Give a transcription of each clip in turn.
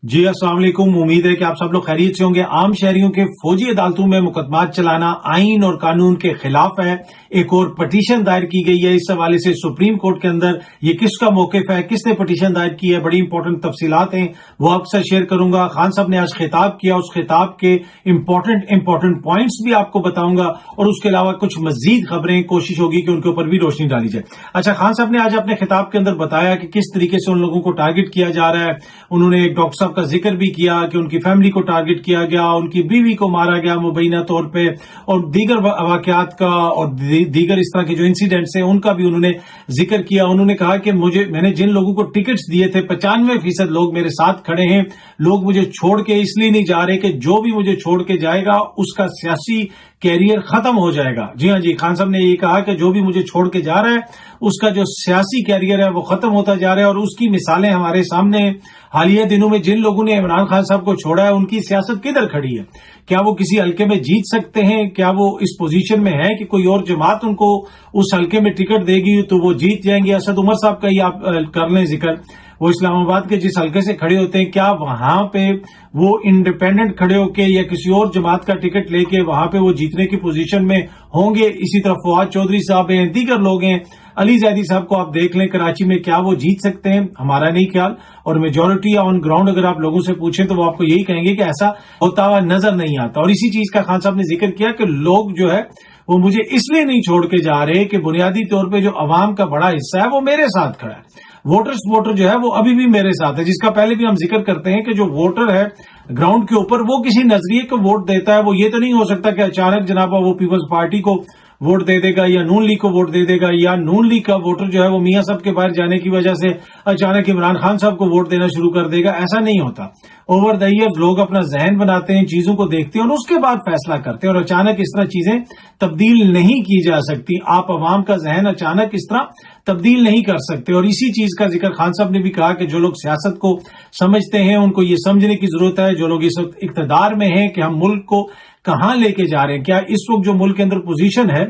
जी अस्सलाम वालेकुम। उम्मीद है कि आप सब लोग खैरियत से होंगे। आम शहरियों के फौजी अदालतों में मुकदमात चलाना आइन और कानून के खिलाफ है। एक और पटिशन दायर की गई है। इस हवाले से सुप्रीम कोर्ट के अंदर ये किसका मौकिफ है, किसने पटिशन दायर की है, बड़ी इंपॉर्टेंट तफसीलात हैं, वो आपसे शेयर करूंगा। खान साहब ने आज खिताब किया, उस खिताब के इंपॉर्टेंट पॉइंट्स भी आपको बताऊंगा और उसके अलावा कुछ मजीद खबरें, कोशिश होगी कि उनके ऊपर भी रोशनी डाली जाए। अच्छा, खान साहब ने आज अपने खिताब के अंदर बताया कि किस तरीके से उन लोगों को टारगेट किया जा रहा है। उन्होंने एक डॉक्टर साहब का जिक्र भी किया कि उनकी फैमिली को टारगेट किया गया, उनकी बीवी को मारा गया मुबैना तौर पे, और दीगर वाकयात का और दीगर इस तरह के जो इंसिडेंट्स हैं उनका भी उन्होंने जिक्र किया। उन्होंने कहा कि मैंने जिन लोगों को टिकट्स दिए थे 95% लोग मेरे साथ खड़े हैं। लोग मुझे छोड़ के इसलिए नहीं जा रहे कि जो भी मुझे छोड़ के जाएगा उसका सियासी कैरियर खत्म हो जाएगा। जी हाँ जी, खान साहब ने ये कहा कि जो भी मुझे छोड़ के जा रहा है उसका जो सियासी कैरियर है वो खत्म होता जा रहा है, और उसकी मिसालें हमारे सामने हैं। हालिया दिनों में जिन लोगों ने इमरान खान साहब को छोड़ा है उनकी सियासत किधर खड़ी है? क्या वो किसी हल्के में जीत सकते हैं? क्या वो इस पोजीशन में है कि कोई और जमात उनको उस हल्के में टिकट देगी तो वो जीत जाएंगे? असद उमर साहब का ही आप कर लें जिक्र, वो इस्लामाबाद के जिस हल्के से खड़े होते हैं, क्या वहां पे वो इंडिपेंडेंट खड़े होके या किसी और जमात का टिकट लेके वहां पे वो जीतने की पोजीशन में होंगे? इसी तरह फवाद चौधरी साहब हैं, दीगर लोग हैं, अली जैदी साहब को आप देख लें कराची में, क्या वो जीत सकते हैं? हमारा नहीं ख्याल, और मेजोरिटी ऑन ग्राउंड अगर आप लोगों से पूछें तो वो आपको यही कहेंगे कि ऐसा होता हुआ नजर नहीं आता। और इसी चीज का खान साहब ने जिक्र किया कि लोग जो है वो मुझे इसलिए नहीं छोड़ के जा रहे कि बुनियादी तौर पे जो अवाम का बड़ा हिस्सा है वो मेरे साथ खड़ा है। वोटर जो है वो अभी भी मेरे साथ है, जिसका पहले भी हम जिक्र करते हैं कि जो वोटर है ग्राउंड के ऊपर वो किसी नजरिए को वोट देता है। वो ये तो नहीं हो सकता कि अचानक जनाबा वो पीपल्स पार्टी को वोट दे देगा या नून लीग को वोट दे देगा, या नून लीग का वोटर जो है वो मियां साहब के बाहर जाने की वजह से अचानक इमरान खान साहब को वोट देना शुरू कर देगा। ऐसा नहीं होता। ओवर द ईयर लोग अपना जहन बनाते हैं, चीजों को देखते हैं और उसके बाद फैसला करते हैं, और अचानक इस तरह चीजें तब्दील नहीं की जा सकती। आप अवाम का जहन अचानक इस तरह तब्दील नहीं कर सकते। और इसी चीज का जिक्र खान साहब ने भी कहा कि जो लोग सियासत को समझते हैं उनको ये समझने की जरूरत है, जो लोग इस वक्त इक्तदार में हैं, कि हम मुल्क को कहां लेके जा रहे हैं। क्या इस वक्त जो मुल्क के अंदर पोजीशन है,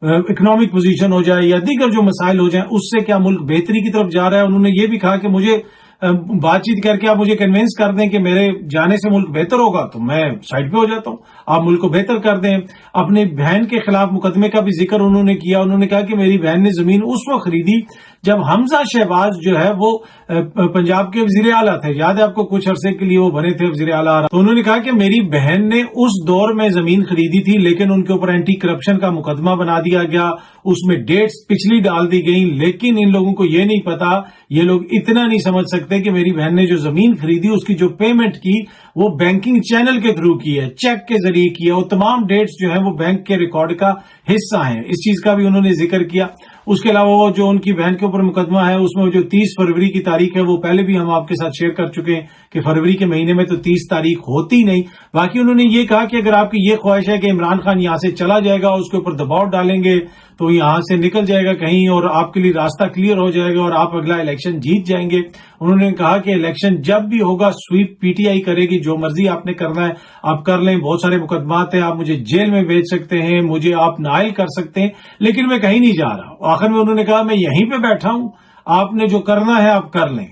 इकोनॉमिक पोजीशन हो जाए या दीगर जो मसाइल हो जाए, उससे क्या मुल्क बेहतरी की तरफ जा रहा है? उन्होंने ये भी कहा कि मुझे बातचीत करके आप मुझे कन्विंस कर दें कि मेरे जाने से मुल्क बेहतर होगा तो मैं साइड पे हो जाता हूं, आप मुल्क को बेहतर कर दें। अपनी बहन के खिलाफ मुकदमे का भी जिक्र उन्होंने किया। उन्होंने कहा कि मेरी बहन ने जमीन उस वक्त खरीदी जब हमजा शहबाज जो है वो पंजाब के वजीर आला थे। याद है आपको, कुछ अरसे के लिए वो बने थे वजीर आला। तो उन्होंने कहा कि मेरी बहन ने उस दौर में जमीन खरीदी थी, लेकिन उनके ऊपर एंटी करप्शन का मुकदमा बना दिया गया, उसमें डेट्स पिछली डाल दी गई। लेकिन इन लोगों को ये नहीं पता, ये लोग इतना नहीं समझ सकते कि मेरी बहन ने जो जमीन खरीदी उसकी जो पेमेंट की वो बैंकिंग चैनल के थ्रू की है, चेक के जरिए की है। वो तमाम डेट्स जो है वो बैंक के रिकॉर्ड का हिस्सा है। इस चीज का भी उन्होंने जिक्र किया। उसके अलावा वो जो उनकी बहन के ऊपर मुकदमा है उसमें जो 30 फरवरी की तारीख है वो पहले भी हम आपके साथ शेयर कर चुके हैं कि फरवरी के महीने में तो 30 तारीख होती नहीं। बाकी उन्होंने ये कहा कि अगर आपकी ये ख्वाहिश है कि इमरान खान यहां से चला जाएगा, उसके ऊपर दबाव डालेंगे तो यहां से निकल जाएगा कहीं और आपके लिए रास्ता क्लियर हो जाएगा और आप अगला इलेक्शन जीत जाएंगे। उन्होंने कहा कि इलेक्शन जब भी होगा स्वीप पीटीआई करेगी, जो मर्जी आपने करना है आप कर लें, बहुत सारे मुकदमात हैं, आप मुझे जेल में भेज सकते हैं, मुझे आप नाइल कर सकते हैं, लेकिन मैं कहीं नहीं जा रहा। आखिर में उन्होंने कहा मैं यहीं पे बैठा हूं, आपने जो करना है आप कर लें,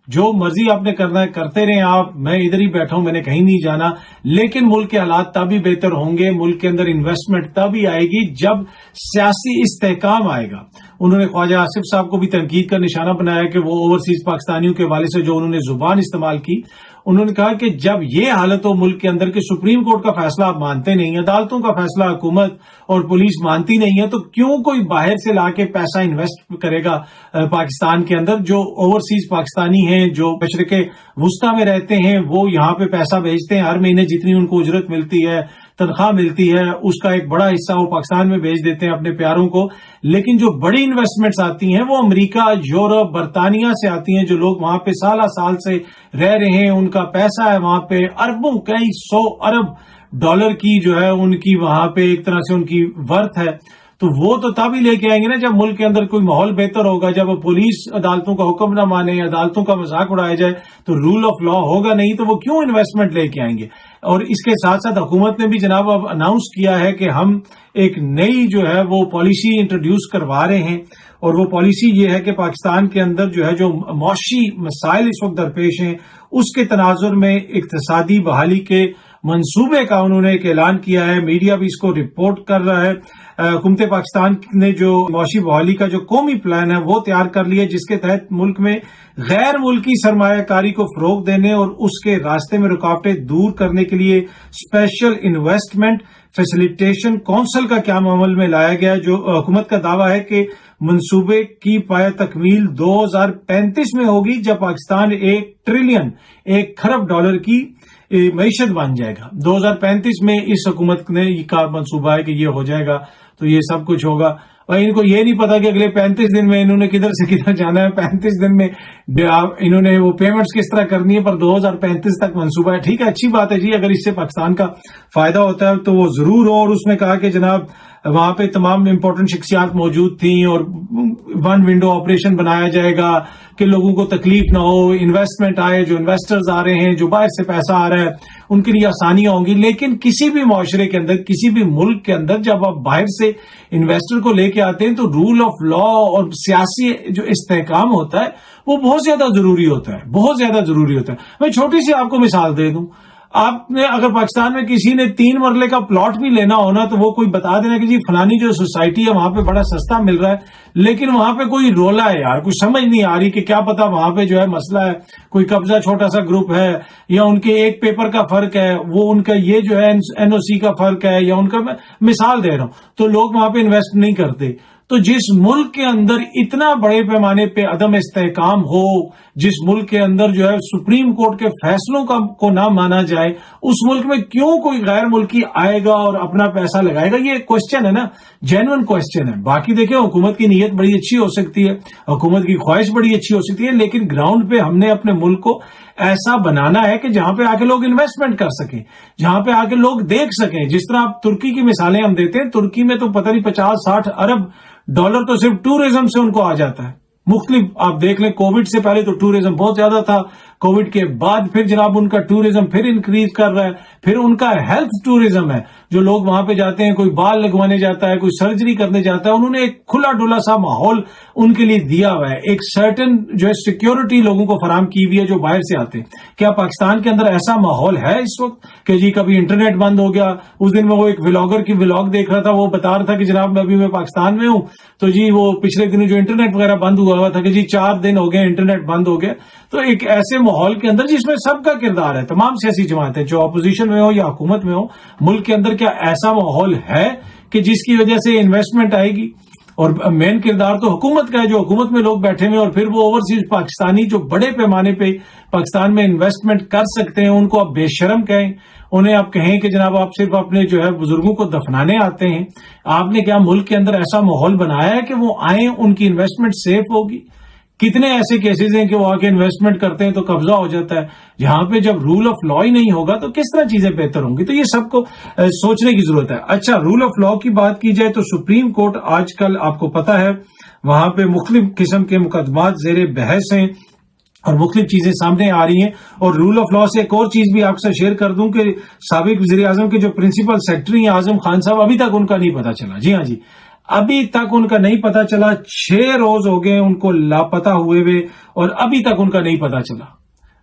जो मर्जी आपने करना है करते रहें आप, मैं इधर ही बैठा हूं, मैंने कहीं नहीं जाना। लेकिन मुल्क के हालात तभी बेहतर होंगे, मुल्क के अंदर इन्वेस्टमेंट तभी आएगी जब सियासी इस्तेहकाम आएगा। उन्होंने ख्वाजा आसिफ साहब को भी तनकीद का निशाना बनाया कि वो ओवरसीज पाकिस्तानियों के हवाले से जो उन्होंने जुबान इस्तेमाल की, उन्होंने कहा कि जब ये हालत हो मुल्क के अंदर के सुप्रीम कोर्ट का फैसला आप मानते नहीं, अदालतों का फैसला हुकूमत और पुलिस मानती नहीं है, तो क्यों कोई बाहर से लाके पैसा इन्वेस्ट करेगा पाकिस्तान के अंदर? जो ओवरसीज पाकिस्तानी हैं, जो मशरिक़े वुस्ता में रहते हैं, वो यहाँ पे पैसा भेजते हैं, हर महीने जितनी उनको उजरत मिलती है, तनख्वाह मिलती है, उसका एक बड़ा हिस्सा वो पाकिस्तान में भेज देते हैं अपने प्यारों को। लेकिन जो बड़ी इन्वेस्टमेंट्स आती हैं वो अमेरिका, यूरोप, बर्तानिया से आती हैं। जो लोग वहां पे साल से रह रहे हैं, उनका पैसा है वहां पे, अरबों, कई 100 अरब डॉलर की जो है उनकी वहां पे एक तरह से उनकी वर्थ है। तो वो तो तभी लेके आएंगे ना जब मुल्क के अंदर कोई माहौल बेहतर होगा, जब पुलिस अदालतों का हुक्म ना माने, अदालतों का मजाक उड़ाया जाए, तो रूल ऑफ लॉ होगा नहीं, तो वो क्यों इन्वेस्टमेंट लेके आएंगे? और इसके साथ साथ हुकूमत ने भी जनाब अब अनाउंस किया है कि हम एक नई जो है वो पॉलिसी इंट्रोड्यूस करवा रहे हैं, और वो पॉलिसी ये है कि पाकिस्तान के अंदर जो है जो मौशी मसाइल इस वक्त दरपेश हैं اس کے تناظر میں اقتصادی بحالی کے منصوبے کا انہوں نے ایک اعلان کیا ہے. میڈیا بھی اس کو رپورٹ کر رہا ہے. حکومت پاکستان نے جو معاشی بحالی کا جو قومی پلان ہے وہ تیار کر لیا، جس کے تحت ملک میں غیر ملکی سرمایہ کاری کو فروغ دینے اور اس کے راستے میں رکاوٹیں دور کرنے کے لیے اسپیشل انویسٹمنٹ فیسیلیٹیشن کونسل کا قیام عمل میں لایا گیا. جو حکومت کا دعویٰ ہے کہ منصوبے کی پایہ تکمیل 2035 میں ہوگی، جب پاکستان $1 ٹریلین کی معیشت بن جائے گا. 2035 میں اس حکومت نے یہ کا منصوبہ ہے کہ یہ ہو جائے گا، تو یہ سب کچھ ہوگا. اور ان کو یہ نہیں پتا کہ اگلے 35 دن میں انہوں نے کدھر سے کدھر جانا ہے، 35 دن میں انہوں نے وہ پیمنٹس کس طرح کرنی ہے، پر 2035 تک منصوبہ ہے. ٹھیک ہے، اچھی بات ہے جی، اگر اس سے پاکستان کا فائدہ ہوتا ہے تو وہ ضرور ہو. اور اس میں کہا کہ جناب وہاں پہ تمام امپورٹنٹ شخصیات موجود تھیں اور ون ونڈو آپریشن بنایا جائے گا کہ لوگوں کو تکلیف نہ ہو، انویسٹمنٹ آئے، جو انویسٹرز آ رہے ہیں، جو باہر سے پیسہ آ رہا ہے، ان کے لیے آسانیاں ہوں گی. لیکن کسی بھی معاشرے کے اندر، کسی بھی ملک کے اندر جب آپ باہر سے انویسٹر کو لے کے آتے ہیں تو رول آف لا اور سیاسی جو استحکام ہوتا ہے وہ بہت زیادہ ضروری ہوتا ہے، بہت زیادہ ضروری ہوتا ہے. میں چھوٹی سی آپ کو مثال دے دوں. آپ نے اگر پاکستان میں کسی نے 3 مرلے کا پلاٹ بھی لینا ہونا تو وہ کوئی بتا دینا کہ جی فلانی جو سوسائٹی ہے وہاں پہ بڑا سستا مل رہا ہے، لیکن وہاں پہ کوئی رولا ہے یار، کوئی سمجھ نہیں آ رہی کہ کیا پتا وہاں پہ جو ہے مسئلہ ہے، کوئی قبضہ چھوٹا سا گروپ ہے، یا ان کے ایک پیپر کا فرق ہے، وہ ان کا یہ جو ہے NOC کا فرق ہے، یا ان کا میں مثال دے رہا ہوں، تو لوگ وہاں پہ انویسٹ نہیں کرتے. تو جس ملک کے اندر اتنا بڑے پیمانے پہ عدم استحکام ہو، جس ملک کے اندر جو ہے سپریم کورٹ کے فیصلوں کو نہ مانا جائے، اس ملک میں کیوں کوئی غیر ملکی آئے گا اور اپنا پیسہ لگائے گا؟ یہ کوسچن ہے نا، جینوئن کوسچن ہے. باقی دیکھیں حکومت کی نیت بڑی اچھی ہو سکتی ہے، حکومت کی خواہش بڑی اچھی ہو سکتی ہے، لیکن گراؤنڈ پہ ہم نے اپنے ملک کو ایسا بنانا ہے کہ جہاں پہ آ کے لوگ انویسٹمنٹ کر سکیں، جہاں پہ آ کے لوگ دیکھ سکیں. جس طرح آپ ترکی کی مثالیں ہم دیتے ہیں، ترکی میں تو پتہ نہیں $50-60 ارب تو صرف ٹورزم سے ان کو آ جاتا ہے. مختلف آپ دیکھ لیں، کووڈ سے پہلے تو ٹورزم بہت زیادہ تھا، کووڈ کے بعد پھر جناب ان کا ٹورزم پھر انکریز کر رہا ہے. پھر ان کا ہیلتھ ٹورزم ہے، جو لوگ وہاں پہ جاتے ہیں، کوئی بال لگوانے جاتا ہے، کوئی سرجری کرنے جاتا ہے. انہوں نے ایک کھلا ڈلا سا ماحول ان کے لیے دیا ہوا ہے، ایک سرٹن جو ہے سیکیورٹی لوگوں کو فراہم کی ہوئی ہے جو باہر سے آتے ہیں. کیا پاکستان کے اندر ایسا ماحول ہے اس وقت کہ جی کبھی انٹرنیٹ بند ہو گیا؟ اس دن میں وہ ایک ولاگر کی ولاگ دیکھ رہا تھا، وہ بتا رہا تھا کہ جناب میں پاکستان میں ہوں، تو جی وہ پچھلے دنوں جو انٹرنیٹ وغیرہ بند ہوا تھا کہ جی 4 دن ہو گئے انٹرنیٹ بند ہو گیا. تو ایک ایسے ماحول کے اندر جس میں سب کا کردار ہے، تمام سیاسی جماعتیں جو اپوزیشن میں ہو یا حکومت میں ہو، ملک کے اندر کیا ایسا ماحول ہے کہ جس کی وجہ سے انویسٹمنٹ آئے گی؟ اور مین کردار تو حکومت کا ہے، جو حکومت میں لوگ بیٹھے ہوئے، اور پھر وہ اوورسیز پاکستانی جو بڑے پیمانے پہ پاکستان میں انویسٹمنٹ کر سکتے ہیں، ان کو آپ بے شرم کہیں، انہیں آپ کہیں کہ جناب آپ صرف اپنے جو ہے بزرگوں کو دفنانے آتے ہیں. آپ نے کیا ملک کے اندر ایسا ماحول بنایا ہے کہ وہ آئیں ان کی انویسٹمنٹ سیف ہوگی؟ کتنے ایسے کیسز ہیں کہ وہ آ کے انویسٹمنٹ کرتے ہیں تو قبضہ ہو جاتا ہے. جہاں پہ جب رول آف لا ہی نہیں ہوگا تو کس طرح چیزیں بہتر ہوں گی؟ تو یہ سب کو سوچنے کی ضرورت ہے. اچھا، رول آف لا کی بات کی جائے تو سپریم کورٹ آج کل آپ کو پتا ہے وہاں پہ مختلف قسم کے مقدمات زیر بحث ہیں اور مختلف چیزیں سامنے آ رہی ہیں. اور رول آف لا سے ایک اور چیز بھی آپ سے شیئر کر دوں کہ سابق وزیر اعظم کے جو پرنسپل سیکرٹری ہیں اعظم خان صاحب، ابھی تک ان کا نہیں پتا چلا. جی ہاں جی، ابھی تک ان کا نہیں پتا چلا. 6 روز ہو گئے ان کو لاپتا ہوئے اور ابھی تک ان کا نہیں پتا چلا.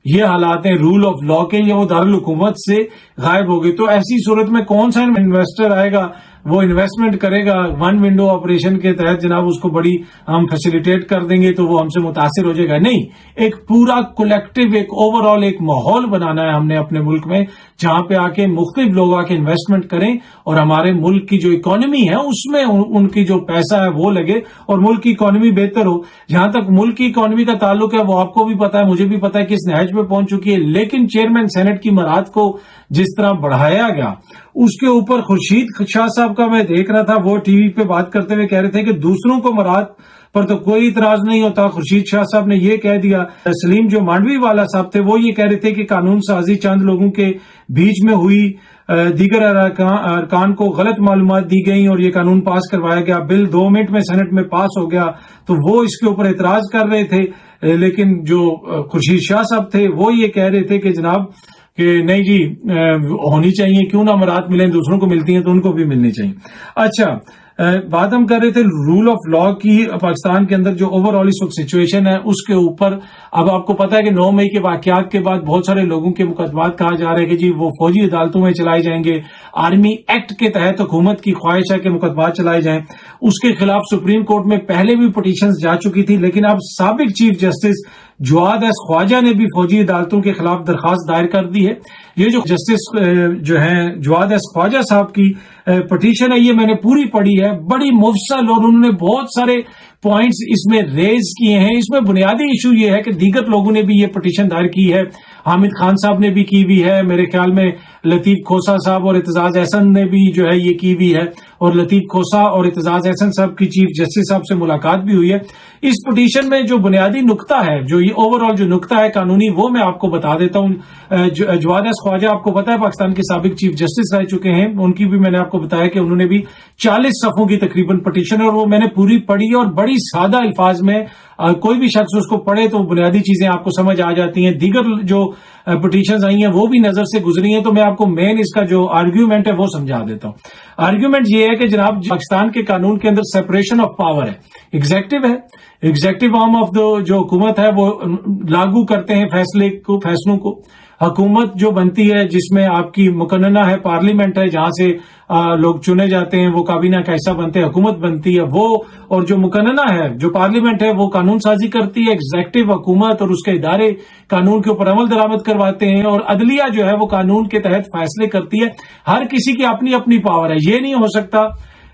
یہ حالات ہیں رول آف لا کے، یا وہ دارالحکومت سے غائب ہو گئے. تو ایسی صورت میں کون سا انویسٹر آئے گا، وہ انویسٹمنٹ کرے گا ون ونڈو آپریشن کے تحت، جناب اس کو بڑی ہم فیسیلیٹیٹ کر دیں گے تو وہ ہم سے متاثر ہو جائے گا؟ نہیں، ایک پورا کولیکٹیو، ایک اوور آل ایک ماحول بنانا ہے ہم نے اپنے ملک میں، جہاں پہ آ کے مختلف لوگ آ کے انویسٹمنٹ کریں اور ہمارے ملک کی جو اکانومی ہے اس میں ان کی جو پیسہ ہے وہ لگے اور ملک کی اکانومی بہتر ہو. جہاں تک ملک کی اکانومی کا تعلق ہے وہ آپ کو بھی پتا ہے، مجھے بھی پتا ہے کس نہج پہ پہنچ چکی ہے. لیکن چیئرمین سینٹ کی مراعات کو جس طرح بڑھایا گیا، اس کے اوپر خورشید شاہ صاحب کا میں دیکھ رہا تھا، وہ ٹی وی پہ بات کرتے ہوئے کہہ رہے تھے کہ دوسروں کو مراعات پر تو کوئی اعتراض نہیں ہوتا. خورشید شاہ صاحب نے یہ کہہ دیا. سلیم جو مانڈوی والا صاحب تھے وہ یہ کہہ رہے تھے کہ قانون سازی چند لوگوں کے بیچ میں ہوئی، دیگر ارکان کو غلط معلومات دی گئیں اور یہ قانون پاس کروایا گیا. بل 2 منٹ میں سینٹ میں پاس ہو گیا تو وہ اس کے اوپر اعتراض کر رہے تھے. لیکن جو خورشید شاہ صاحب تھے وہ یہ کہہ رہے تھے کہ جناب کہ نہیں جی ہونی چاہیے، کیوں نہ مراعات ملیں، دوسروں کو ملتی ہیں تو ان کو بھی ملنی چاہیے. اچھا، बात हम कर रहे थे रूल ऑफ लॉ की पाकिस्तान के अंदर जो ओवरऑल इस वक्त सिचुएशन है उसके ऊपर। अब आपको पता है कि 9 मई के वाकयात के बाद बहुत सारे लोगों के मुकदमात कहा जा रहे हैं कि जी वो फौजी अदालतों में चलाए जाएंगे, आर्मी एक्ट के तहत हुकूमत की ख्वाहिश है कि मुकदमात चलाए जाएं। उसके खिलाफ सुप्रीम कोर्ट में पहले भी पिटीशंस जा चुकी थी, लेकिन अब साबिक chief justice Jawad S Khawaja ने भी फौजी अदालतों के खिलाफ दरखास्त दायर कर दी है। ये जो जस्टिस जो है जवाद एस ख्वाजा साहब की पिटीशन है, ये मैंने पूरी पढ़ी है, बड़ी मुफसल, और उन्होंने बहुत सारे पॉइंट्स इसमें रेज किए हैं। इसमें बुनियादी इशू ये है कि दीगर लोगों ने भी ये पिटीशन दायर की है, हामिद खान साहब ने भी की हुई है, मेरे ख्याल में लतीफ खोसा साहब और इत्तेजाज अहसन ने भी जो है ये की हुई है, और लतीफ खोसा और इत्तेजाज अहसन साहब की चीफ जस्टिस साहब से मुलाकात भी हुई है। इस पिटीशन में जो बुनियादी नुक्ता है, जो ये ओवरऑल जो नुक्ता है कानूनी, वो मैं आपको बता देता हूँ। जवाद एस ख्वाजा आपको पता है पाकिस्तान के साबिक चीफ जस्टिस रह चुके हैं, उनकी भी मैंने आपको बताया कि उन्होंने भी 40 सफ़ों की तकरीबन पिटीशन है, और वो मैंने पूरी पढ़ी और बड़ी सादा अल्फाज में कोई भी शख्स उसको पढ़े तो बुनियादी चीजें आपको समझ आ जाती हैं। दीगर जो पिटीशंस आई हैं वो भी नजर से गुजरी हैं, तो मैं आपको मेन इसका जो आर्ग्यूमेंट है वो समझा देता हूं। आर्ग्यूमेंट ये है कि जनाब पाकिस्तान के कानून के अंदर सेपरेशन ऑफ पावर है, एग्जेक्टिव है, एग्जेक्टिव आर्म ऑफ द जो हुकूमत है वो लागू करते हैं फैसलों को। हुकूमत जो बनती है जिसमें आपकी मुकन्नना है, पार्लियामेंट है जहां से लोग चुने जाते हैं, वो काबीना का हिस्सा बनते हैं, हुकूमत बनती है वो, और जो मुकन्नना है जो पार्लियामेंट है वो कानून साजी करती है। एग्जेक्टिव हुकूमत और उसके इदारे कानून के ऊपर अमल दरामद करवाते हैं, और अदलिया जो है वो कानून के तहत फैसले करती है। हर किसी की अपनी अपनी पावर है। ये नहीं हो सकता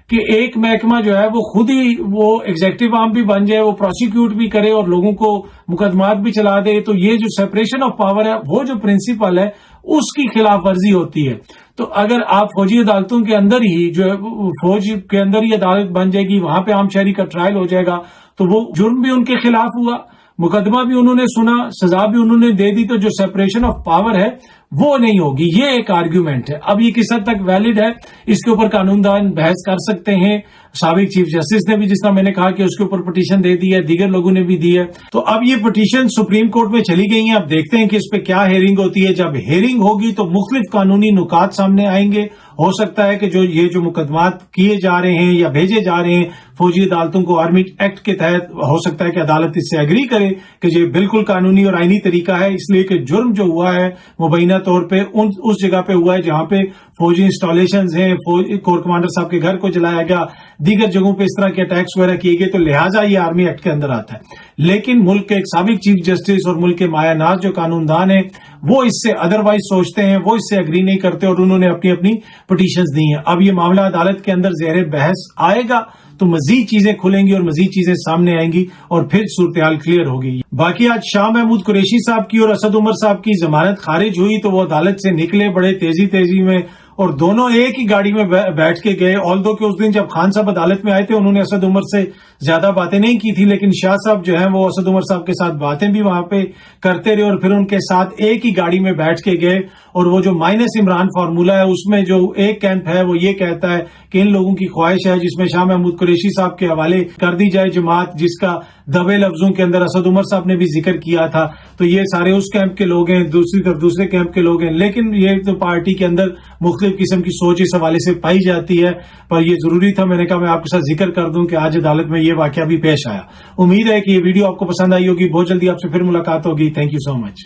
कि एक महकमा जो है वो खुद ही वो एग्जेक्टिव आर्म भी बन जाए, वो प्रोसिक्यूट भी करे और लोगों को मुकदमात भी चला दे। तो ये जो सेपरेशन ऑफ पावर है, वो जो प्रिंसिपल है, उसकी खिलाफ वर्जी होती है। तो अगर आप फौजी अदालतों के अंदर ही जो है फौज के अंदर ही अदालत बन जाएगी, वहां पे आम शहरी का ट्रायल हो जाएगा, तो वो जुर्म भी उनके खिलाफ हुआ, मुकदमा भी उन्होंने सुना, सजा भी उन्होंने दे दी, तो जो सेपरेशन ऑफ पावर है वो नहीं होगी। ये एक आर्ग्यूमेंट है। अब ये किस हद तक वैलिड है, इसके ऊपर कानूनदान बहस कर सकते हैं। साबिक चीफ जस्टिस ने भी, जिस तरह मैंने कहा कि उसके ऊपर पिटीशन दे दी है, दीगर लोगों ने भी दी है। तो अब ये पिटीशन सुप्रीम कोर्ट में चली गई है। अब देखते हैं कि इस पे क्या हेयरिंग होती है। जब हेयरिंग होगी तो मुख्तलिफ कानूनी नुकात सामने आएंगे। हो सकता है कि जो मुकदमात किए जा रहे हैं या भेजे जा रहे हैं फौजी अदालतों को आर्मी एक्ट के तहत, हो सकता है कि अदालत इससे एग्री करे कि ये बिल्कुल कानूनी और आईनी तरीका है, इसलिए कि जुर्म जो हुआ है मुबैना तौर पे उस जगह पे हुआ है जहां पे फौजी इंस्टॉलेशंस हैं, कोर कमांडर साहब के घर को जलाया गया, दीगर जगहों पे इस तरह के अटैक्स वगैरह किए गए, तो लिहाजा ये आर्मी एक्ट के अंदर आता है। लेकिन मुल्क के एक साबिक चीफ जस्टिस और मुल्क के मायानाज जो कानूनदान है वो इससे अदरवाइज सोचते हैं, वो इससे एग्री नहीं करते, और उन्होंने अपनी अपनी पिटीशंस दी हैं। अब ये मामला अदालत के अंदर ज़ेरे बहस आएगा तो मजीद चीजें खुलेंगी और मजीद चीजें सामने आएंगी और फिर सूरत-ए-हाल क्लियर होगी। बाकी आज शाह महमूद कुरैशी साहब की और असद उमर साहब की जमानत खारिज हुई तो वो अदालत से निकले बड़े तेजी में, और दोनों एक ही गाड़ी में बैठ के गए। ऑल्दो कि उस दिन जब खान साहब अदालत में आए थे उन्होंने असद उमर से ज्यादा बातें नहीं की थी, लेकिन शाह साहब जो है वो असद उमर साहब के साथ बातें भी वहां पे करते रहे और फिर उनके साथ एक ही गाड़ी में बैठ के गए। और वो जो माइनस इमरान फार्मूला है उसमें जो एक कैंप है वो ये कहता है कि इन लोगों की ख्वाहिश है जिसमें शाह महमूद कुरैशी साहब के हवाले कर दी जाए जमात, जिसका दबे लफ्जों के अंदर असद उमर साहब ने भी जिक्र किया था। तो ये सारे उस कैंप के लोग हैं, दूसरी तरफ दूसरे कैंप के लोग हैं, लेकिन ये तो पार्टी के अंदर मुख्तलिफ किस्म की सोच इस हवाले से पाई जाती है। पर ये जरूरी था, मैंने कहा मैं आपके साथ जिक्र कर दूं कि आज अदालत में ये वाकया भी पेश आया। उम्मीद है कि ये वीडियो आपको पसंद आई होगी। बहुत जल्दी आपसे फिर मुलाकात होगी। Thank you so much.